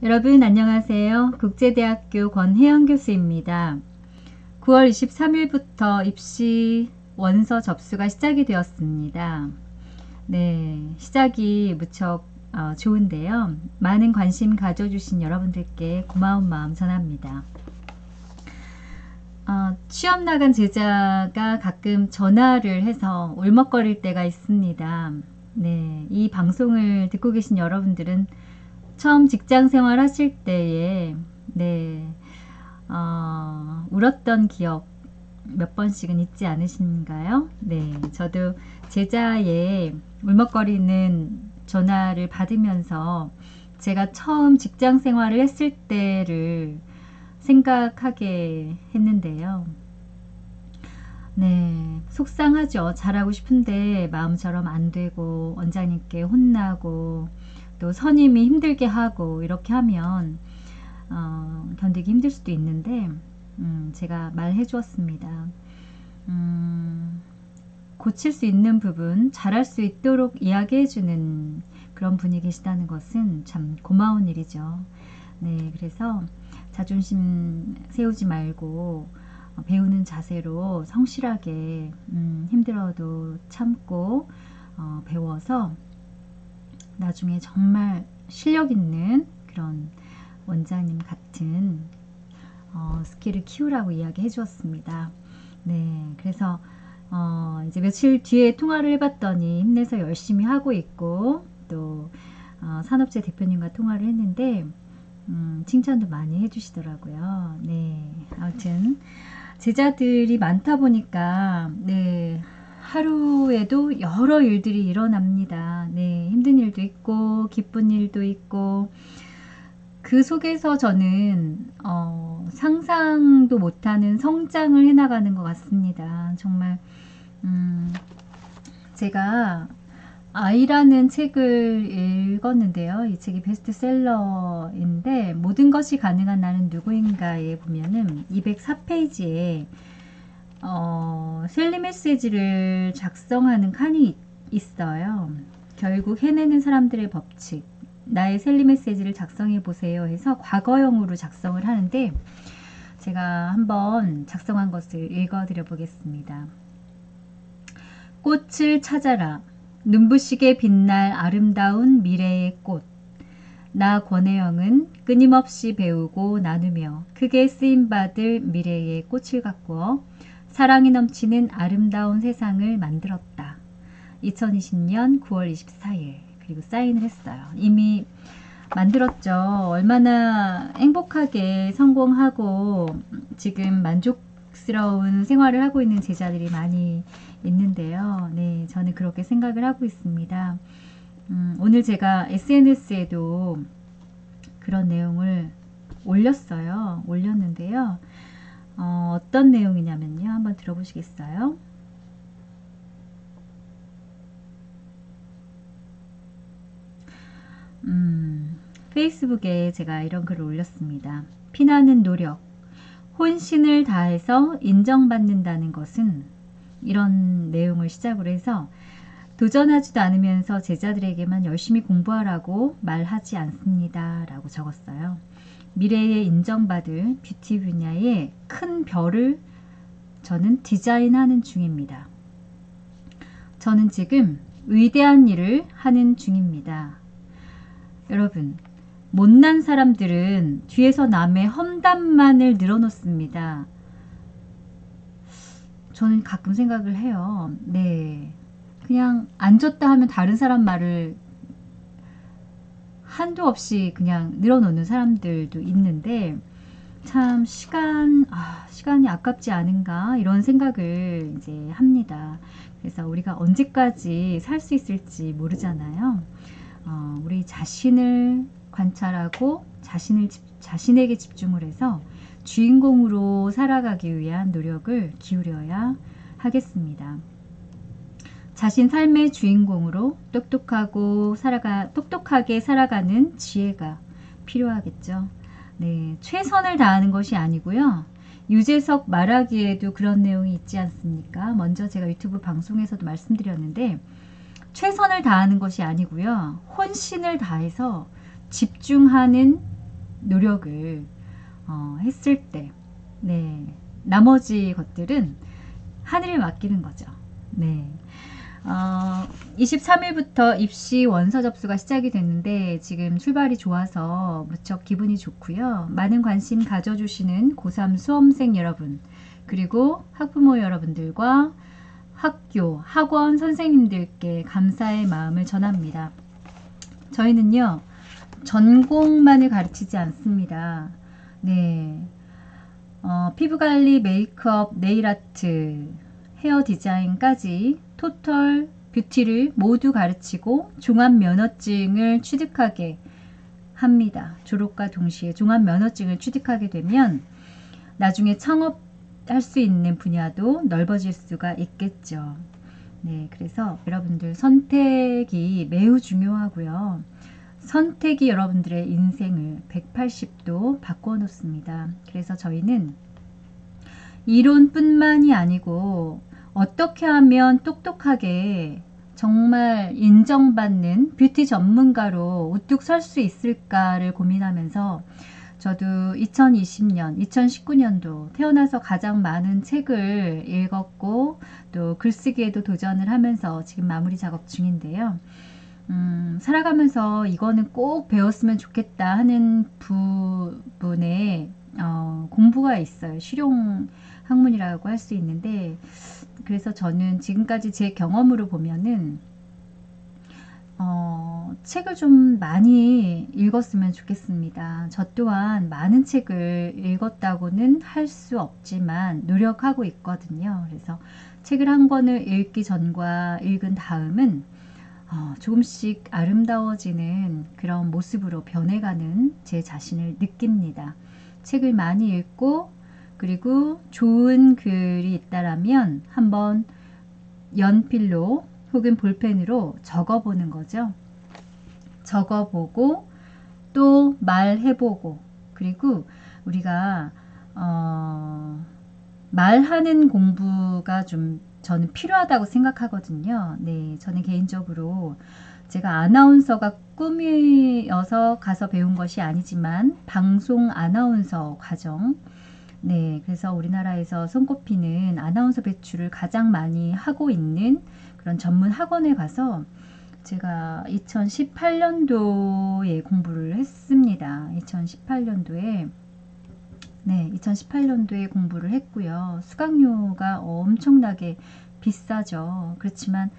여러분 안녕하세요. 국제대학교 권혜영 교수입니다. 9월 23일부터 입시 원서 접수가 시작이 되었습니다. 네, 시작이 무척 좋은데요. 많은 관심 가져주신 여러분들께 고마운 마음 전합니다. 취업 나간 제자가 가끔 전화를 해서 울먹거릴 때가 있습니다. 네, 이 방송을 듣고 계신 여러분들은 처음 직장 생활 하실 때에 울었던 기억 몇 번씩은 있지 않으신가요? 네, 저도 제자의 울먹거리는 전화를 받으면서 제가 처음 직장 생활을 했을 때를 생각하게 했는데요. 네, 속상하죠. 잘하고 싶은데 마음처럼 안 되고 원장님께 혼나고 또 선임이 힘들게 하고 이렇게 하면 견디기 힘들 수도 있는데 제가 말해 주었습니다. 고칠 수 있는 부분, 잘할 수 있도록 이야기해 주는 그런 분이 계시다는 것은 참 고마운 일이죠. 네, 그래서 자존심 세우지 말고 배우는 자세로 성실하게 힘들어도 참고 배워서 나중에 정말 실력 있는 그런 원장님 같은 스킬을 키우라고 이야기해 주었습니다. 네, 그래서 이제 며칠 뒤에 통화를 해봤더니 힘내서 열심히 하고 있고 또 산업재 대표님과 통화를 했는데 칭찬도 많이 해주시더라고요. 네, 아무튼 제자들이 많다 보니까 네, 하루에도 여러 일들이 일어납니다. 네, 힘든 일도 있고 기쁜 일도 있고 그 속에서 저는 상상도 못하는 성장을 해나가는 것 같습니다. 정말 제가 아이라는 책을 읽었는데요. 이 책이 베스트셀러인데 모든 것이 가능한 나는 누구인가에 보면은 204페이지에 셀리 메시지를 작성하는 칸이 있어요. 결국 해내는 사람들의 법칙, 나의 셀리 메시지를 작성해 보세요 해서 과거형으로 작성을 하는데 제가 한번 작성한 것을 읽어 드려 보겠습니다. 꽃을 찾아라. 눈부시게 빛날 아름다운 미래의 꽃. 나 권혜영은 끊임없이 배우고 나누며 크게 쓰임받을 미래의 꽃을 가꾸어 사랑이 넘치는 아름다운 세상을 만들었다. 2020년 9월 24일. 그리고 사인을 했어요. 이미 만들었죠. 얼마나 행복하게 성공하고 지금 만족스러운 생활을 하고 있는 제자들이 많이 있는데요. 네, 저는 그렇게 생각을 하고 있습니다. 오늘 제가 SNS에도 그런 내용을 올렸는데요. 어떤 내용이냐면요. 한번 들어보시겠어요? 페이스북에 제가 이런 글을 올렸습니다. 피나는 노력, 혼신을 다해서 인정받는다는 것은 이런 내용을 시작으로 해서 도전하지도 않으면서 제자들에게만 열심히 공부하라고 말하지 않습니다. 라고 적었어요. 미래에 인정받을 뷰티 분야의 큰 별을 저는 디자인하는 중입니다. 저는 지금 위대한 일을 하는 중입니다. 여러분, 못난 사람들은 뒤에서 남의 험담만을 늘어놓습니다. 저는 가끔 생각을 해요. 네, 그냥 앉았다 하면 다른 사람 말을 한도 없이 그냥 늘어놓는 사람들도 있는데 참 시간이 아깝지 않은가 이런 생각을 이제 합니다. 그래서 우리가 언제까지 살 수 있을지 모르잖아요. 우리 자신을 관찰하고 자신에게 집중을 해서 주인공으로 살아가기 위한 노력을 기울여야 하겠습니다. 자신 삶의 주인공으로 똑똑하게 살아가는 지혜가 필요하겠죠. 네, 최선을 다하는 것이 아니고요. 유재석 말하기에도 그런 내용이 있지 않습니까? 먼저 제가 유튜브 방송에서도 말씀드렸는데 최선을 다하는 것이 아니고요. 혼신을 다해서 집중하는 노력을 했을 때, 네, 나머지 것들은 하늘에 맡기는 거죠. 네. 23일부터 입시 원서 접수가 시작이 됐는데 지금 출발이 좋아서 무척 기분이 좋고요. 많은 관심 가져주시는 고3 수험생 여러분, 그리고 학부모 여러분들과 학교, 학원 선생님들께 감사의 마음을 전합니다. 저희는요, 전공만을 가르치지 않습니다. 네. 피부관리, 메이크업, 네일아트, 헤어 디자인까지 토털 뷰티를 모두 가르치고 종합면허증을 취득하게 합니다. 졸업과 동시에 종합면허증을 취득하게 되면 나중에 창업할 수 있는 분야도 넓어질 수가 있겠죠. 네, 그래서 여러분들 선택이 매우 중요하고요. 선택이 여러분들의 인생을 180도 바꿔놓습니다. 그래서 저희는 이론뿐만이 아니고 어떻게 하면 똑똑하게 정말 인정받는 뷰티 전문가로 우뚝 설 수 있을까를 고민하면서 저도 2020년, 2019년도 태어나서 가장 많은 책을 읽었고 또 글쓰기에도 도전을 하면서 지금 마무리 작업 중인데요. 살아가면서 이거는 꼭 배웠으면 좋겠다 하는 부분에 공부가 있어요. 실용 학문이라고 할 수 있는데, 그래서 저는 지금까지 제 경험으로 보면은 책을 좀 많이 읽었으면 좋겠습니다. 저 또한 많은 책을 읽었다고는 할 수 없지만 노력하고 있거든요. 그래서 책을 한 권을 읽기 전과 읽은 다음은 조금씩 아름다워지는 그런 모습으로 변해가는 제 자신을 느낍니다. 책을 많이 읽고 그리고 좋은 글이 있다라면 한번 연필로 혹은 볼펜으로 적어보는 거죠. 적어보고 또 말해보고, 그리고 우리가 말하는 공부가 좀 저는 필요하다고 생각하거든요. 네, 저는 개인적으로 제가 아나운서가 꿈이어서 가서 배운 것이 아니지만 방송 아나운서 과정, 네, 그래서 우리나라에서 손꼽히는 아나운서 배출을 가장 많이 하고 있는 그런 전문 학원에 가서 제가 2018년도에 공부를 했습니다. 2018년도에 네, 2018년도에 공부를 했고요. 수강료가 엄청나게 비싸죠. 그렇지만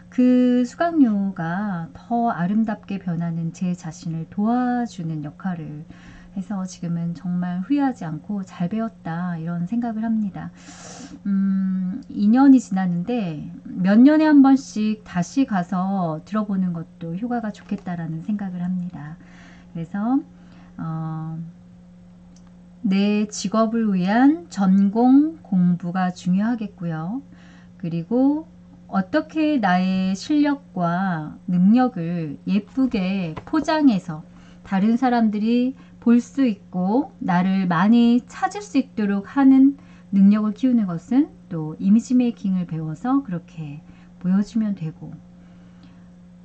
그 수강료가 더 아름답게 변하는 제 자신을 도와주는 역할을 해서 지금은 정말 후회하지 않고 잘 배웠다 이런 생각을 합니다. 2년이 지났는데 몇 년에 한 번씩 다시 가서 들어보는 것도 효과가 좋겠다라는 생각을 합니다. 그래서 내 직업을 위한 전공 공부가 중요하겠고요. 그리고 어떻게 나의 실력과 능력을 예쁘게 포장해서 다른 사람들이 볼 수 있고 나를 많이 찾을 수 있도록 하는 능력을 키우는 것은 또 이미지 메이킹을 배워서 그렇게 보여주면 되고,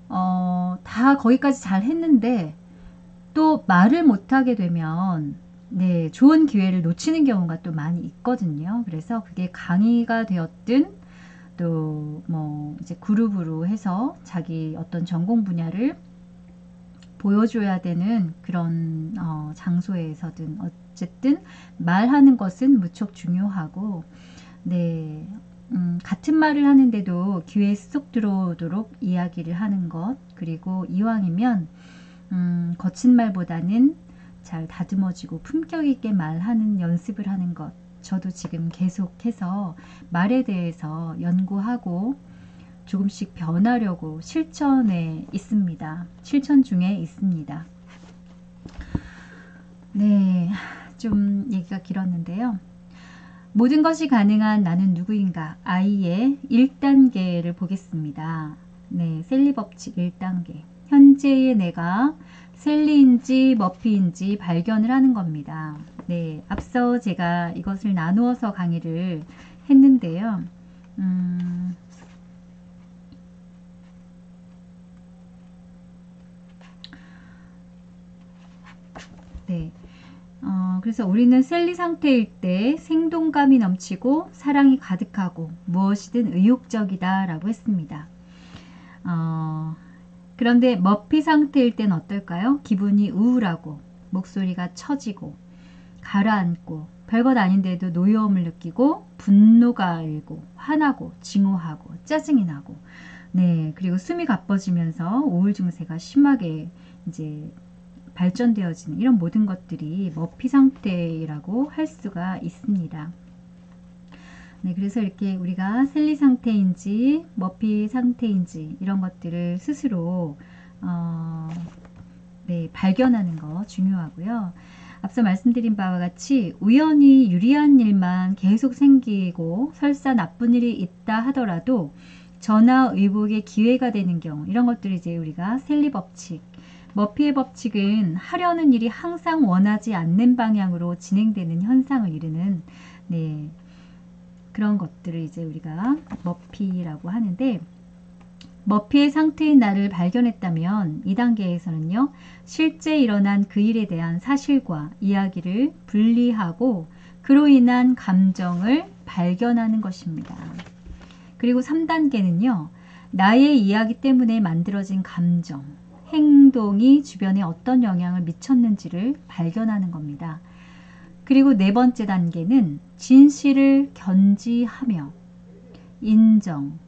다 거기까지 잘 했는데 또 말을 못하게 되면 네, 좋은 기회를 놓치는 경우가 또 많이 있거든요. 그래서 그게 강의가 되었든 또 뭐 이제 그룹으로 해서 자기 어떤 전공 분야를 보여줘야 되는 그런 장소에서든 어쨌든 말하는 것은 무척 중요하고, 네, 같은 말을 하는데도 귀에 쏙 들어오도록 이야기를 하는 것, 그리고 이왕이면 거친 말보다는 잘 다듬어지고 품격 있게 말하는 연습을 하는 것, 저도 지금 계속해서 말에 대해서 연구하고 조금씩 변하려고 실천에 있습니다. 실천 중에 있습니다. 네, 좀 얘기가 길었는데요. 모든 것이 가능한 나는 누구인가, 아이의 1단계를 보겠습니다. 네, 셀리 법칙 1단계. 현재의 내가 셀리인지 머피인지 발견을 하는 겁니다. 네, 앞서 제가 이것을 나누어서 강의를 했는데요. 네, 그래서 우리는 셀리 상태일 때 생동감이 넘치고 사랑이 가득하고 무엇이든 의욕적이다 라고 했습니다. 그런데 머피 상태일 땐 어떨까요? 기분이 우울하고 목소리가 처지고 가라앉고 별것 아닌데도 노여움을 느끼고 분노가 일고 화나고 징후하고 짜증이 나고 네, 그리고 숨이 가빠지면서 우울 증세가 심하게 이제 발전되어지는 이런 모든 것들이 머피 상태라고 할 수가 있습니다. 네, 그래서 이렇게 우리가 셀리 상태인지 머피 상태인지 이런 것들을 스스로 네, 발견하는 거 중요하고요. 앞서 말씀드린 바와 같이 우연히 유리한 일만 계속 생기고 설사 나쁜 일이 있다 하더라도 전화의복의 기회가 되는 경우 이런 것들이 이제 우리가 셀리 법칙, 머피의 법칙은 하려는 일이 항상 원하지 않는 방향으로 진행되는 현상을 이루는 네, 그런 것들을 이제 우리가 머피라고 하는데 머피의 상태인 나를 발견했다면 이 단계에서는요. 실제 일어난 그 일에 대한 사실과 이야기를 분리하고 그로 인한 감정을 발견하는 것입니다. 그리고 3단계는요. 나의 이야기 때문에 만들어진 감정, 행동이 주변에 어떤 영향을 미쳤는지를 발견하는 겁니다. 그리고 4번째 단계는 진실을 견지하며 인정,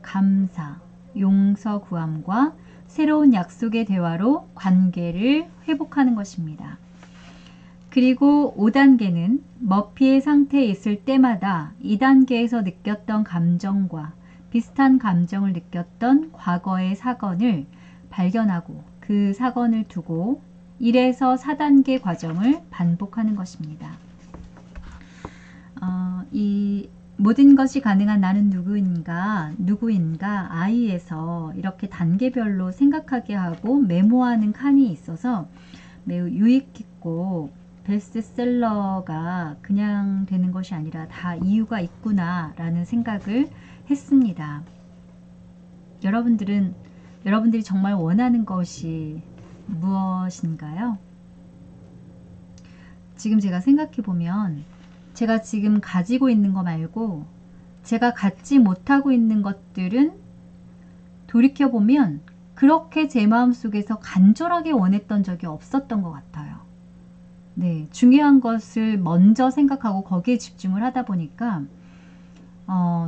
감사, 용서 구함과 새로운 약속의 대화로 관계를 회복하는 것입니다. 그리고 5단계는 머피의 상태에 있을 때마다 2단계에서 느꼈던 감정과 비슷한 감정을 느꼈던 과거의 사건을 발견하고 그 사건을 두고 1에서 4단계 과정을 반복하는 것입니다. 이 모든 것이 가능한 나는 누구인가 아이에서 이렇게 단계별로 생각하게 하고 메모하는 칸이 있어서 매우 유익 깊고 베스트셀러가 그냥 되는 것이 아니라 다 이유가 있구나 라는 생각을 했습니다. 여러분들이 정말 원하는 것이 무엇인가요? 지금 제가 생각해 보면 제가 지금 가지고 있는 거 말고 제가 갖지 못하고 있는 것들은 돌이켜보면 그렇게 제 마음속에서 간절하게 원했던 적이 없었던 것 같아요. 네, 중요한 것을 먼저 생각하고 거기에 집중을 하다 보니까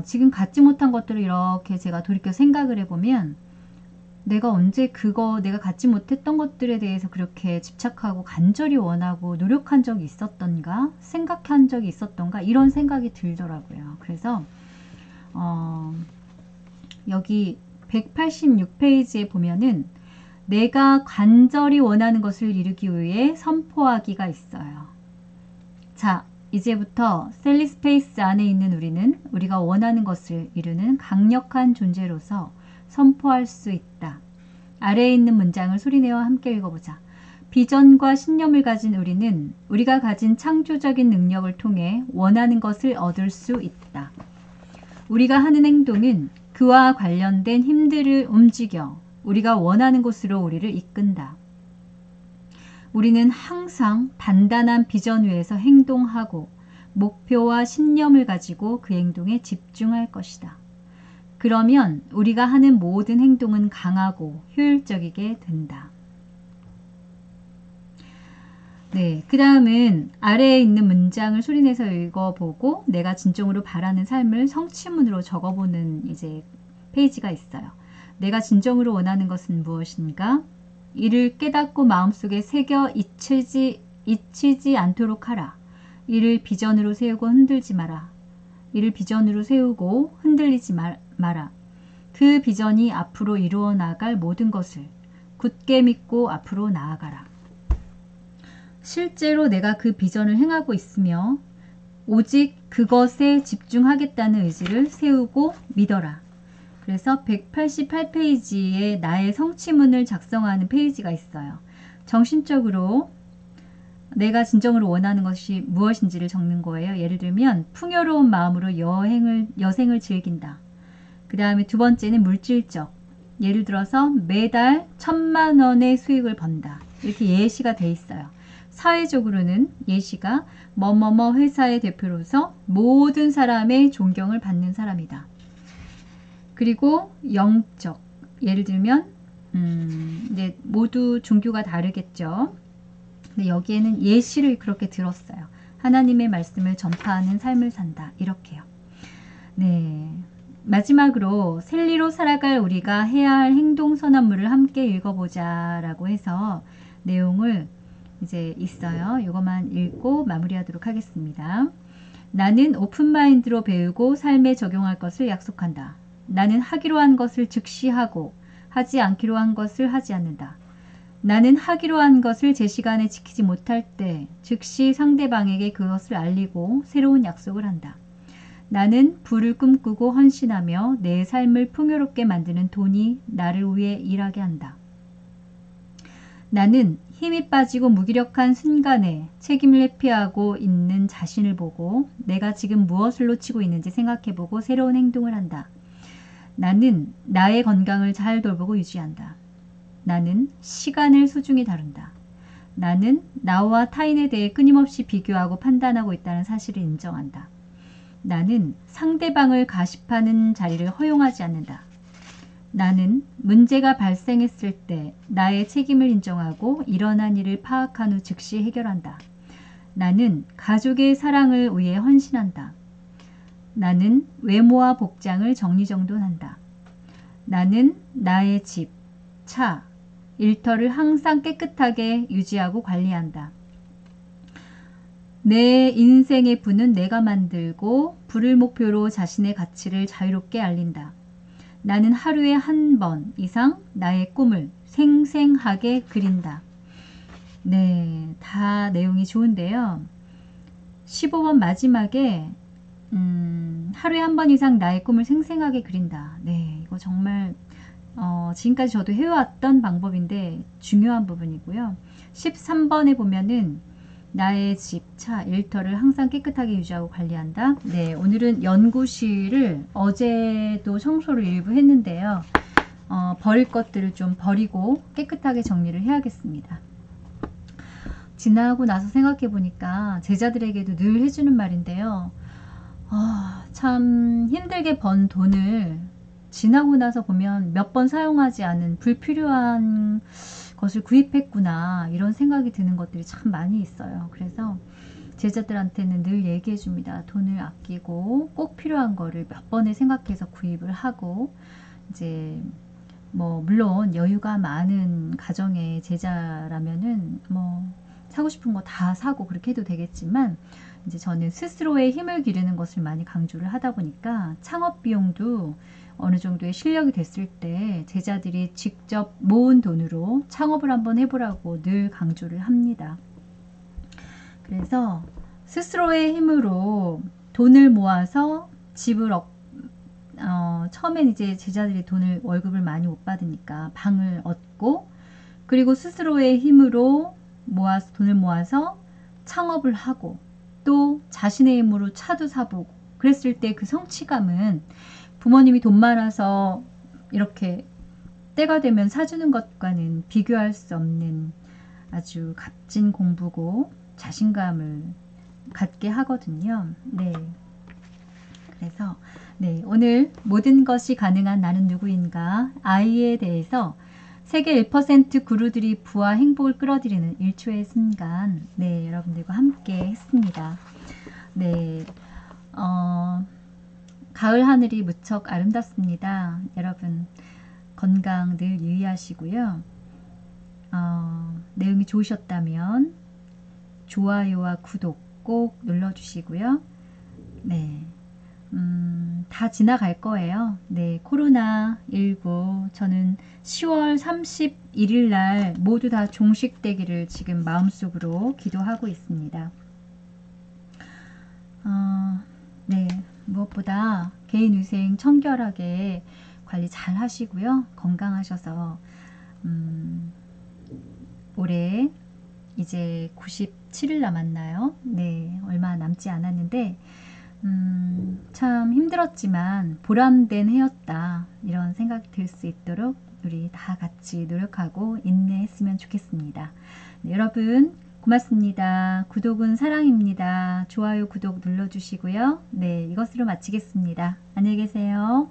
지금 갖지 못한 것들을 이렇게 제가 돌이켜 생각을 해보면 내가 언제 내가 갖지 못했던 것들에 대해서 그렇게 집착하고 간절히 원하고 노력한 적이 있었던가 생각한 적이 있었던가 이런 생각이 들더라고요. 그래서 여기 186페이지에 보면은 내가 간절히 원하는 것을 이루기 위해 선포하기가 있어요. 자, 이제부터 셀리 스페이스 안에 있는 우리는 우리가 원하는 것을 이루는 강력한 존재로서 선포할 수 있다. 아래에 있는 문장을 소리내어 함께 읽어보자. 비전과 신념을 가진 우리는 우리가 가진 창조적인 능력을 통해 원하는 것을 얻을 수 있다. 우리가 하는 행동은 그와 관련된 힘들을 움직여 우리가 원하는 곳으로 우리를 이끈다. 우리는 항상 단단한 비전 위에서 행동하고 목표와 신념을 가지고 그 행동에 집중할 것이다. 그러면 우리가 하는 모든 행동은 강하고 효율적이게 된다. 네, 그 다음은 아래에 있는 문장을 소리내서 읽어보고 내가 진정으로 바라는 삶을 성취문으로 적어보는 이제 페이지가 있어요. 내가 진정으로 원하는 것은 무엇인가? 이를 깨닫고 마음속에 새겨 잊히지 않도록 하라. 이를 비전으로 세우고 흔들지 마라. 이를 비전으로 세우고 흔들리지 마라. 그 비전이 앞으로 이루어 나갈 모든 것을 굳게 믿고 앞으로 나아가라. 실제로 내가 그 비전을 행하고 있으며 오직 그것에 집중하겠다는 의지를 세우고 믿어라. 그래서 188페이지에 나의 성취문을 작성하는 페이지가 있어요. 정신적으로 내가 진정으로 원하는 것이 무엇인지를 적는 거예요. 예를 들면 풍요로운 마음으로 여생을 즐긴다. 그 다음에 2번째는 물질적. 예를 들어서 매달 1,000만 원의 수익을 번다. 이렇게 예시가 돼 있어요. 사회적으로는 예시가 뭐뭐뭐 회사의 대표로서 모든 사람의 존경을 받는 사람이다. 그리고 영적, 예를 들면 이제 모두 종교가 다르겠죠. 근데 여기에는 예시를 그렇게 들었어요. 하나님의 말씀을 전파하는 삶을 산다. 이렇게요. 네. 마지막으로 셀리로 살아갈 우리가 해야 할 행동 선언물을 함께 읽어보자 라고 해서 내용을 이제 있어요. 이것만 읽고 마무리하도록 하겠습니다. 나는 오픈마인드로 배우고 삶에 적용할 것을 약속한다. 나는 하기로 한 것을 즉시 하고 하지 않기로 한 것을 하지 않는다. 나는 하기로 한 것을 제 시간에 지키지 못할 때 즉시 상대방에게 그것을 알리고 새로운 약속을 한다. 나는 부를 꿈꾸고 헌신하며 내 삶을 풍요롭게 만드는 돈이 나를 위해 일하게 한다. 나는 힘이 빠지고 무기력한 순간에 책임을 회피하고 있는 자신을 보고 내가 지금 무엇을 놓치고 있는지 생각해보고 새로운 행동을 한다. 나는 나의 건강을 잘 돌보고 유지한다. 나는 시간을 소중히 다룬다. 나는 나와 타인에 대해 끊임없이 비교하고 판단하고 있다는 사실을 인정한다. 나는 상대방을 가십하는 자리를 허용하지 않는다. 나는 문제가 발생했을 때 나의 책임을 인정하고 일어난 일을 파악한 후 즉시 해결한다. 나는 가족의 사랑을 위해 헌신한다. 나는 외모와 복장을 정리정돈한다. 나는 나의 집, 차, 일터를 항상 깨끗하게 유지하고 관리한다. 내 인생의 분은 내가 만들고 불을 목표로 자신의 가치를 자유롭게 알린다. 나는 하루에 한 번 이상 나의 꿈을 생생하게 그린다. 네, 다 내용이 좋은데요. 15번 마지막에 하루에 한 번 이상 나의 꿈을 생생하게 그린다. 네, 이거 정말 지금까지 저도 해왔던 방법인데 중요한 부분이고요. 13번에 보면은 나의 집, 차, 일터를 항상 깨끗하게 유지하고 관리한다. 네, 오늘은 연구실을 어제도 청소를 일부 했는데요. 버릴 것들을 좀 버리고 깨끗하게 정리를 해야겠습니다. 지나고 나서 생각해 보니까 제자들에게도 늘 해주는 말인데요. 참 힘들게 번 돈을 지나고 나서 보면 몇 번 사용하지 않은 불필요한 것을 구입했구나 이런 생각이 드는 것들이 참 많이 있어요. 그래서 제자들한테는 늘 얘기해 줍니다. 돈을 아끼고 꼭 필요한 거를 몇 번을 생각해서 구입을 하고 이제 뭐 물론 여유가 많은 가정의 제자라면은 뭐 사고 싶은 거 다 사고 그렇게 해도 되겠지만 이제 저는 스스로의 힘을 기르는 것을 많이 강조를 하다 보니까 창업 비용도 어느 정도의 실력이 됐을 때 제자들이 직접 모은 돈으로 창업을 한번 해보라고 늘 강조를 합니다. 그래서 스스로의 힘으로 돈을 모아서 집을 처음엔 이제 제자들이 월급을 많이 못 받으니까 방을 얻고 그리고 스스로의 힘으로 돈을 모아서 창업을 하고 또 자신의 힘으로 차도 사보고 그랬을 때 그 성취감은 부모님이 돈 많아서 이렇게 때가 되면 사주는 것과는 비교할 수 없는 아주 값진 공부고 자신감을 갖게 하거든요. 네. 그래서 네, 오늘 모든 것이 가능한 나는 누구인가 아이에 대해서 세계 1% 구루들이 부와 행복을 끌어들이는 1초의 순간 네, 여러분들과 함께 했습니다. 네, 가을 하늘이 무척 아름답습니다. 여러분 건강 늘 유의하시고요. 내용이 좋으셨다면 좋아요와 구독 꼭 눌러주시고요. 네, 다 지나갈 거예요. 네, 코로나19 저는 10월 31일 날 모두 다 종식되기를 지금 마음속으로 기도하고 있습니다. 네, 무엇보다 개인위생 청결하게 관리 잘 하시고요. 건강하셔서 올해 이제 97일 남았나요? 네, 얼마 남지 않았는데 참 힘들었지만 보람된 해였다 이런 생각이 들 수 있도록 우리 다 같이 노력하고 인내했으면 좋겠습니다. 네, 여러분 고맙습니다. 구독은 사랑입니다. 좋아요, 구독 눌러주시고요. 네, 이것으로 마치겠습니다. 안녕히 계세요.